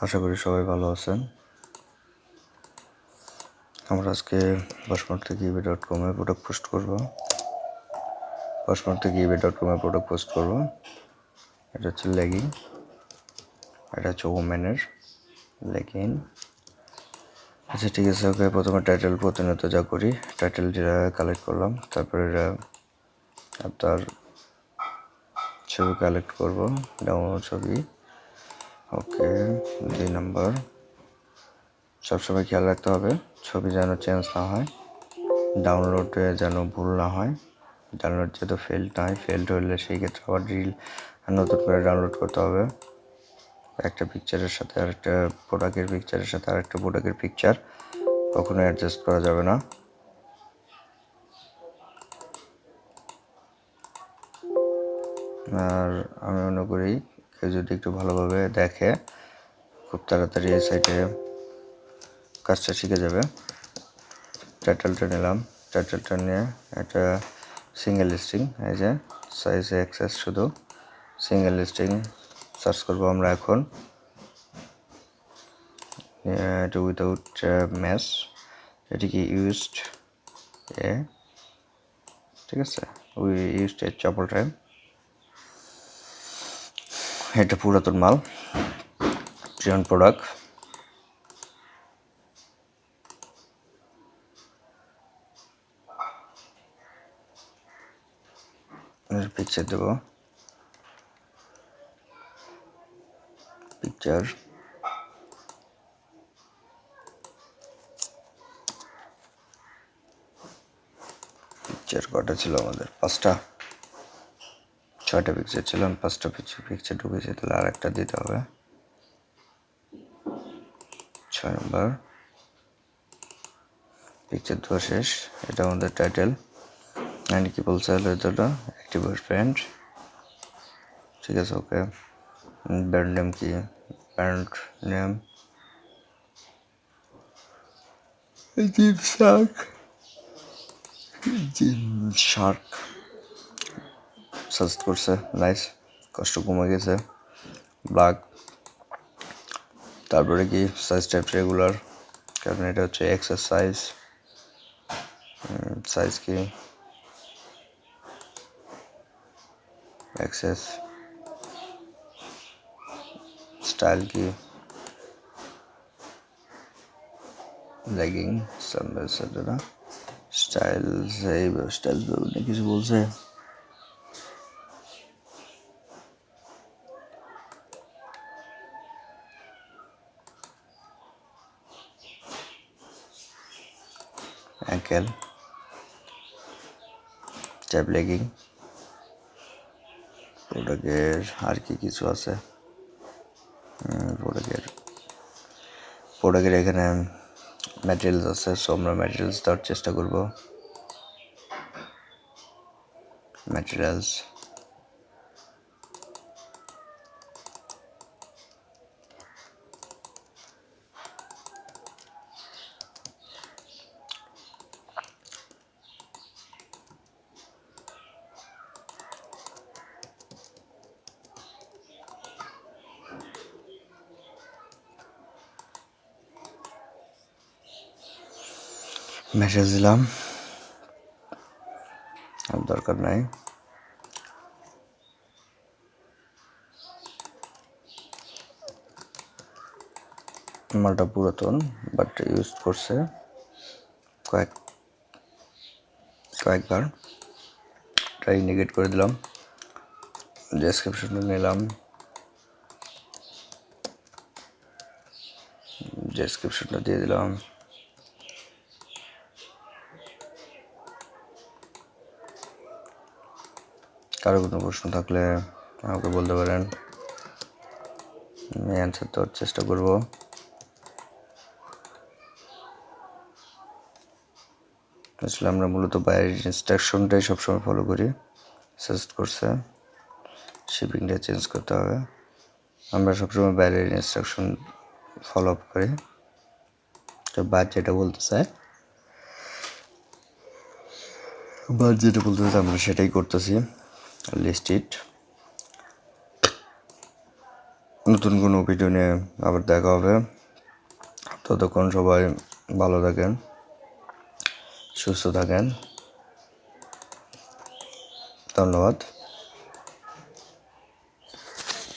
আশা করি সবাই ভালো আছেন। আমরা আজকে বসমার্ট থেকে ebay.com-এ প্রোডাক্ট পোস্ট করব। এটা হচ্ছে লেগিং, এটা হচ্ছে ওমেনের লেগিং। আচ্ছা ঠিক আছে, ওকে। প্রথমে টাইটেল প্রতিনিয়ত যা করি টাইটেলটা কালেক্ট করলাম, তারপরে আপনার ছবি কালেক্ট করব, ডাউনলোড ছবি। ওকে, 2 নাম্বার, সবসময় খেয়াল রাখতে হবে ছবি যেন চেঞ্জ না হয়, ডাউনলোডে যেন ভুল না হয়। ডাউনলোড যেহেতু ফেল্ড হলে সেই ক্ষেত্রে আবার নতুন করে ডাউনলোড করতে হবে। একটা পিকচারের সাথে আরেকটা প্রোডাক্টের পিকচার কখনো অ্যাডজাস্ট করা যাবে না। আর আমি মনে করি কেউ যদি একটু ভালোভাবে দেখে খুব তাড়াতাড়ি এই সাইটে কাজটা শিখে যাবে। টাইটেলটা নিলাম, টাইটেলটা নিয়ে একটা সিঙ্গেল লিস্টিং, এই যে সাইজে অ্যাক্সেস, শুধু সিঙ্গেল লিস্টিং সার্চ করবো আমরা এখন। এটা উইদাউট ম্যাচ, এটিকে ইউজড এ, ঠিক আছে, ইউজড এ চাপল টাইম। এটা পুরাতন মাল, প্রিয়ন প্রোডাক্ট। পিকচার দেব, পিকচার কটা ছিল আমাদের? 5টা 6টা পিকচার ছিল, 5টা পিকচার ঢুকেছে, তাহলে আর একটা দিতে হবে। 6 নম্বর পিকচার দেওয়া শেষ। এটা আমাদের টাইটেল। অ্যান্ড কি বলছে এটা অ্যাক্টিভ ফ্রেন্ড, ঠিক আছে। ওকে, ব্র্যান্ড নেম কি? Brand name gym Shark suggest করছে, নাইস, কষ্ট কমে গেছে। ব্ল্যাক, তারপরে কি সাইজ টাইপ রেগুলার, কারণ এটা হচ্ছে এক্সারসাইজ। সাইজ কি? এক্সেস। স্টাইল কি? লেগিং, সানডেসেরা স্টাইল, স্টাইল কিছু বলছে। Ankle, tab legging. প্রোডাক্টের আর কি কিছু আছে? প্রোডাক্টের এখানে ম্যাটেরিয়ালস আছে, সো আমরা ম্যাটেরিয়ালস দেওয়ার চেষ্টা করব। ম্যাটেরিয়ালস, ম্যাটেরিয়ালস দিলাম, আর দরকার নাই। মালটা পুরাতন, বাট ইউজ করছে কয়েকবার। এটা ইন্ডিকেট করে দিলাম। ডেসক্রিপশনটা নিলাম, ডেসক্রিপশনটা দিয়ে দিলাম। কারো কোনো প্রশ্ন থাকলে আমাকে বলতে পারেন, আমি অ্যান্সার দেওয়ার চেষ্টা করব। আসলে আমরা মূলত বাইরের ইনস্ট্রাকশনটাই সবসময় ফলো করি। সাজেস্ট করছে শিপিংটা চেঞ্জ করতে হবে, আমরা সবসময় বাইরের ইনস্ট্রাকশন ফলো আপ করি। তো যেটা বলতে চায় আমরা সেটাই করতেছি। লিস্ট ইট, নতুন কোনো ভিডিও নিয়ে আবার দেখা হবে। ততক্ষণ সবাই ভালো থাকেন, সুস্থ থাকেন। ধন্যবাদ।